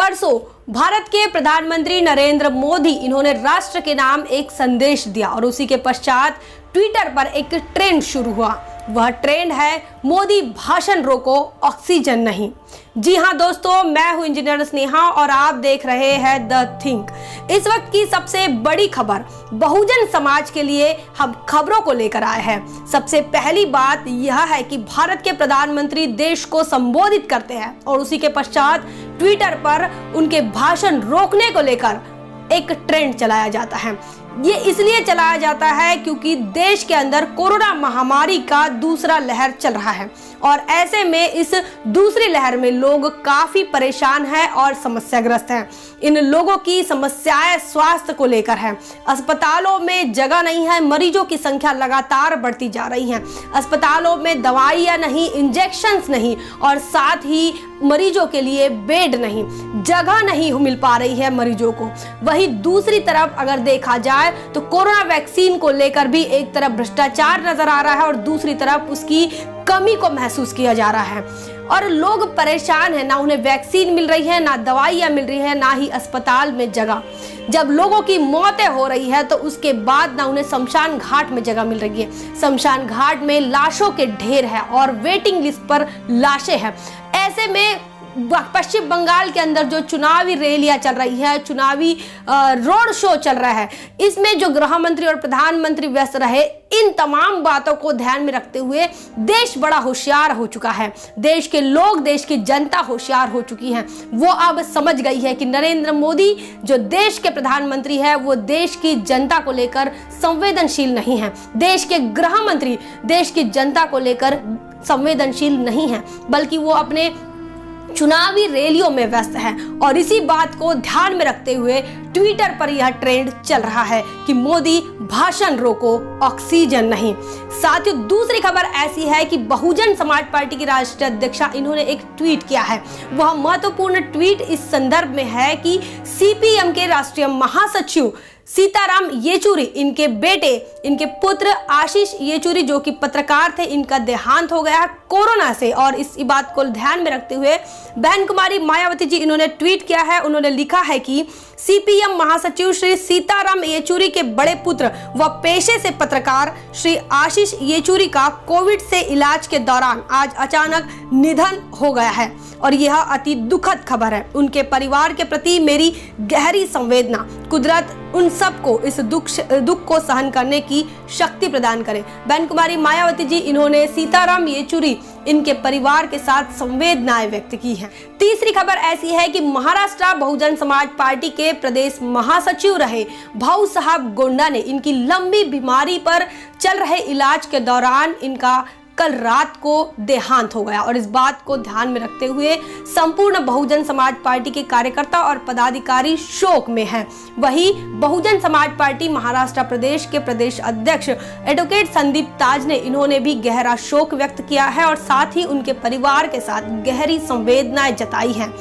परसों भारत के प्रधानमंत्री नरेंद्र मोदी इन्होंने राष्ट्र के नाम एक संदेश दिया और उसी के पश्चात ट्विटर पर एक ट्रेंड शुरू हुआ। वह ट्रेंड है मोदी भाषण रोको ऑक्सीजन नहीं। जी हां दोस्तों, मैं हूं इंजीनियर स्नेहा और आप देख रहे हैं द थिंक। इस वक्त की सबसे बड़ी खबर बहुजन समाज के लिए हम खबरों को लेकर आए हैं। सबसे पहली बात यह है कि भारत के प्रधानमंत्री देश को संबोधित करते हैं और उसी के पश्चात ट्विटर पर उनके भाषण रोकने को लेकर एक ट्रेंड चलाया जाता है। ये इसलिए चलाया जाता है क्योंकि देश के अंदर कोरोना महामारी का दूसरा लहर चल रहा है और ऐसे में इस दूसरी लहर में लोग काफी परेशान हैं और समस्याग्रस्त हैं। इन लोगों की समस्याएं स्वास्थ्य को लेकर है। अस्पतालों में जगह नहीं है, मरीजों की संख्या लगातार बढ़ती जा रही है। अस्पतालों में दवाइयां नहीं, इंजेक्शंस नहीं और साथ ही मरीजों के लिए बेड नहीं, जगह नहीं मिल पा रही है मरीजों को। वहीं दूसरी तरफ अगर देखा जाए तो कोरोना वैक्सीन को लेकर भी एक तरफ भ्रष्टाचार नजर आ रहा है और दूसरी तरफ उसकी कमी को महसूस किया जा रहा है और लोग परेशान हैं। ना उन्हें वैक्सीन मिल रही है, ना दवाइयां मिल रही है, ना ही अस्पताल में जगह। जब लोगों की मौतें हो रही है तो उसके बाद ना उन्हें शमशान घाट में जगह मिल रही है। शमशान घाट में लाशों के ढेर है और वेटिंग लिस्ट पर लाशें हैं। ऐसे में पश्चिम बंगाल के अंदर जो चुनावी रैलियां चल रही है, चुनावी रोड शो चल रहा है, इसमें जो गृह मंत्री और प्रधानमंत्री व्यस्त रहे, इन तमाम बातों को ध्यान में रखते हुए देश बड़ा होशियार हो चुका है। देश के लोग, देश की जनता होशियार हो चुकी है। वो अब समझ गई है कि नरेंद्र मोदी जो देश के प्रधानमंत्री है वो देश की जनता को लेकर संवेदनशील नहीं है। देश के गृह मंत्री देश की जनता को लेकर संवेदनशील नहीं है, बल्कि वो अपने चुनावी रैलियों में व्यस्त है। और इसी बात को ध्यान में रखते हुए ट्विटर पर यह ट्रेंड चल रहा है कि मोदी भाषण रोको ऑक्सीजन नहीं। साथियों, दूसरी खबर ऐसी है कि बहुजन समाज पार्टी की राष्ट्रीय अध्यक्षा इन्होंने एक ट्वीट किया है। वह महत्वपूर्ण ट्वीट इस संदर्भ में है कि सीपीएम के राष्ट्रीय महासचिव सीताराम येचुरी, इनके बेटे, इनके पुत्र आशीष येचुरी जो कि पत्रकार थे, इनका देहांत हो गया कोरोना से। और इस बात को ध्यान में रखते हुए बहन कुमारी मायावती जी इन्होंने ट्वीट किया है। उन्होंने लिखा है कि सीपीएम महासचिव श्री सीताराम येचुरी के बड़े पुत्र व पेशे से पत्रकार श्री आशीष येचुरी का कोविड से इलाज के दौरान आज अचानक निधन हो गया है और यह अति दुखद खबर है। उनके परिवार के प्रति मेरी गहरी संवेदना। कुदरत उन सबको इस दुख को सहन करने की शक्ति प्रदान करे। बहन कुमारी मायावती जी इन्होंने सीताराम येचुरी, इनके परिवार के साथ संवेदनाएं व्यक्त की हैं। तीसरी खबर ऐसी है कि महाराष्ट्र बहुजन समाज पार्टी के प्रदेश महासचिव रहे भाऊ साहब गोंडा ने इनकी लंबी बीमारी पर चल रहे इलाज के दौरान इनका कल रात को देहांत हो गया और इस बात को ध्यान में रखते हुए संपूर्ण बहुजन समाज पार्टी के कार्यकर्ता और पदाधिकारी शोक में हैं। वहीं बहुजन समाज पार्टी महाराष्ट्र प्रदेश के प्रदेश अध्यक्ष एडवोकेट संदीप ताज ने इन्होंने भी गहरा शोक व्यक्त किया है और साथ ही उनके परिवार के साथ गहरी संवेदनाएं जताई हैं।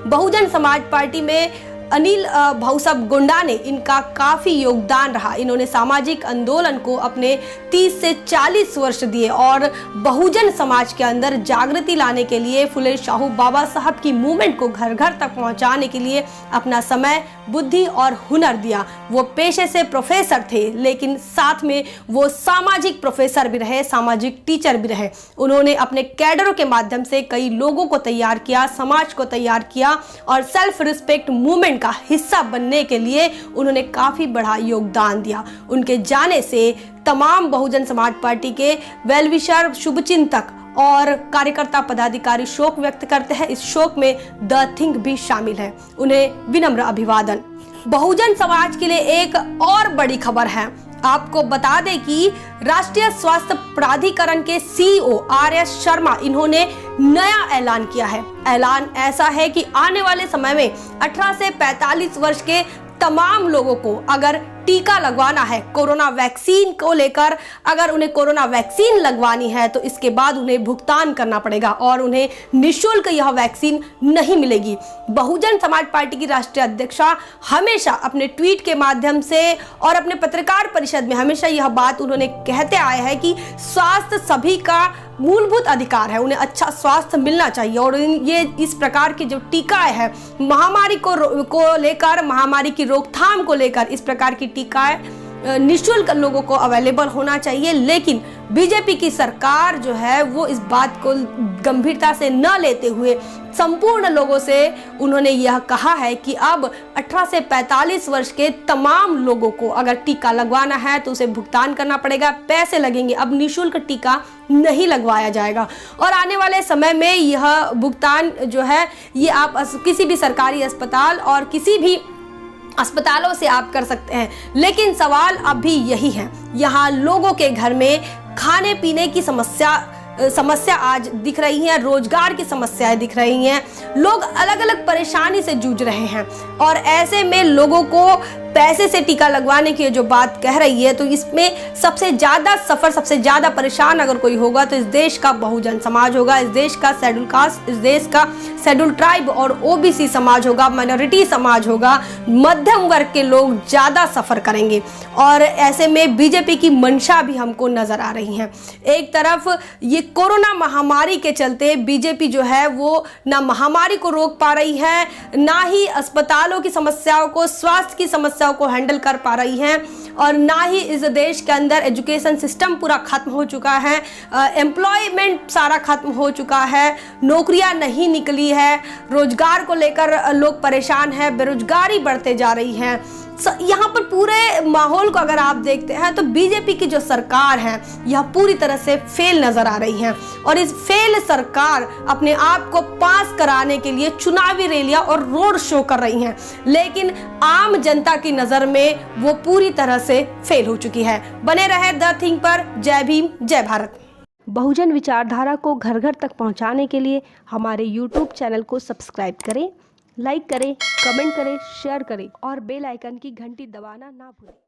बहुजन समाज पार्टी में अनिल भाऊसाहब गोंडा ने इनका काफी योगदान रहा। इन्होंने सामाजिक आंदोलन को अपने 30 से 40 वर्ष दिए और बहुजन समाज के अंदर जागृति लाने के लिए फुले शाहू बाबा साहब की मूवमेंट को घर घर तक पहुंचाने के लिए अपना समय, बुद्धि और हुनर दिया। वो पेशे से प्रोफेसर थे लेकिन साथ में वो सामाजिक प्रोफेसर भी रहे, सामाजिक टीचर भी रहे। उन्होंने अपने कैडरों के माध्यम से कई लोगों को तैयार किया, समाज को तैयार किया और सेल्फ रिस्पेक्ट मूवमेंट का हिस्सा बनने के लिए उन्होंने काफी बड़ा योगदान दिया। उनके जाने से तमाम बहुजन समाज पार्टी के वेलविशर, शुभचिंतक और कार्यकर्ता पदाधिकारी शोक व्यक्त करते हैं। इस शोक में द थिंक भी शामिल है। उन्हें विनम्र अभिवादन। बहुजन समाज के लिए एक और बड़ी खबर है। आपको बता दें कि राष्ट्रीय स्वास्थ्य प्राधिकरण के सीईओ आर.एस. शर्मा इन्होंने नया ऐलान किया है। ऐलान ऐसा है कि आने वाले समय में 18 से 45 वर्ष के तमाम लोगों को अगर टीका लगवाना है कोरोना वैक्सीन को लेकर, अगर उन्हें कोरोना वैक्सीन लगवानी है तो इसके बाद उन्हें भुगतान करना पड़ेगा और उन्हें निःशुल्क यह वैक्सीन नहीं मिलेगी। बहुजन समाज पार्टी की राष्ट्रीय अध्यक्षा हमेशा अपने ट्वीट के माध्यम से और अपने पत्रकार परिषद में हमेशा यह बात उन्होंने कहते आए हैं कि स्वास्थ्य सभी का मूलभूत अधिकार है, उन्हें अच्छा स्वास्थ्य मिलना चाहिए। और ये इस प्रकार की जो टीका है महामारी को लेकर, महामारी की रोकथाम को लेकर इस प्रकार की टीकाएं निःशुल्क लोगों को अवेलेबल होना चाहिए। लेकिन बीजेपी की सरकार जो है वो इस बात को गंभीरता से न लेते हुए संपूर्ण लोगों से उन्होंने यह कहा है कि अब 18 से 45 वर्ष के तमाम लोगों को अगर टीका लगवाना है तो उसे भुगतान करना पड़ेगा, पैसे लगेंगे, अब निःशुल्क टीका नहीं लगवाया जाएगा। और आने वाले समय में यह भुगतान जो है ये आप किसी भी सरकारी अस्पताल और किसी भी अस्पतालों से आप कर सकते हैं। लेकिन सवाल अब भी यही है, यहाँ लोगों के घर में खाने पीने की समस्या आज दिख रही है, रोजगार की समस्याएं दिख रही हैं, लोग अलग अलग परेशानी से जूझ रहे हैं। और ऐसे में लोगों को पैसे से टीका लगवाने की जो बात कह रही है तो इसमें सबसे ज़्यादा परेशान अगर कोई होगा तो इस देश का बहुजन समाज होगा, इस देश का शेड्यूल कास्ट, इस देश का शेड्यूल ट्राइब और ओबीसी समाज होगा, माइनॉरिटी समाज होगा, मध्यम वर्ग के लोग ज़्यादा सफ़र करेंगे। और ऐसे में बीजेपी की मंशा भी हमको नज़र आ रही है। एक तरफ ये कोरोना महामारी के चलते बीजेपी जो है वो ना महामारी को रोक पा रही है, ना ही अस्पतालों की समस्याओं को, स्वास्थ्य की समस्याओं को हैंडल कर पा रही हैं, और ना ही इस देश के अंदर एजुकेशन सिस्टम पूरा खत्म हो चुका है, एम्प्लॉयमेंट सारा खत्म हो चुका है, नौकरियां नहीं निकली है, रोजगार को लेकर लोग परेशान हैं, बेरोजगारी बढ़ते जा रही है। यहाँ पर पूरे माहौल को अगर आप देखते हैं तो बीजेपी की जो सरकार है यह पूरी तरह से फेल नजर आ रही है। और इस फेल सरकार अपने आप को पास कराने के लिए चुनावी रैलियां और रोड शो कर रही हैं, लेकिन आम जनता की नजर में वो पूरी तरह से फेल हो चुकी है। बने रहे द थिंग पर। जय भीम, जय भारत। बहुजन विचारधारा को घर घर तक पहुंचाने के लिए हमारे YouTube चैनल को सब्सक्राइब करें, लाइक करें, कमेंट करें, शेयर करें और बेल आइकन की घंटी दबाना ना भूलें।